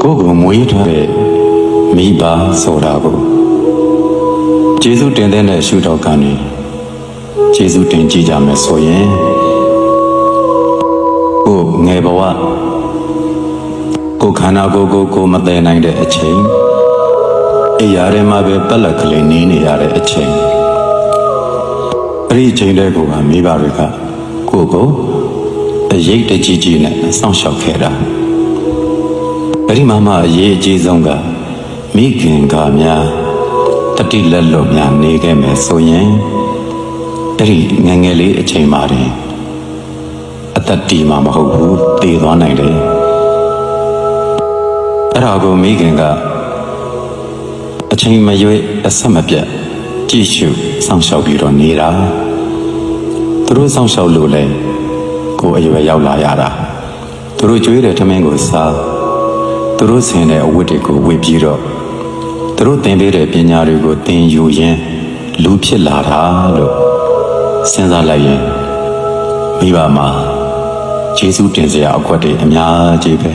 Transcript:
ကိုကိုမွေးထားတဲ့မိဘဆိုတာကိုကျေးဇူးတင်တဲ့ရှုထောင့်ကနေကျေးဇူးတင်ကြည့်ကြမယ်ဆိုရင်ကိုငယ်ဘဝကိုခန္ဓာကိုမသိနိုင်တဲ့အချိန်အိယာထဲမှာပဲပက်လက်ကလေးနေနေရတဲ့အချိန်အဲ့ဒီအချိန်တွေကိုကမိဘတွေကကိုကိုအရေးတကြီးကြီးနဲ့စောင့်ရှောက်ခဲ့တာအဲ့ဒီမှာအရေးအကြီးဆုံးကမိခင်ကများတတိလက်လွတ်များနေခဲ့မယ်ဆိုရင်အဲ့ဒီငယ်ငယ်လေးအချိန်မှာတင်အသက်တီမှာမဟုတ်ဘူးတည်သွားနိုင်တယ်အဲ့ဒါကိုမိခင်ကအချိန်မရွေးအဆက်မပြတ်ကြည့်ရှုစောင့်ရှောက်ပြီးတော့နေတာသူတို့စောင့်ရှောက်လို့လဲကိုအရွယ်ရောက်လာရတာသူတို့ကြွေးတဲ့ထမင်းကိုစားသူတို့ဆင်တဲ့အဝတ်တွေကိုဝတ်ပြီးတော့သူတို့သင်ပေးတဲ့ပညာတွေကိုသင်ယူရင်းလူဖြစ်လာတာလို့စဉ်းစားလိုက်ရင်မိဘမှာကျေးဇူးတင်စရာအခွက်တွေအများကြီးပဲ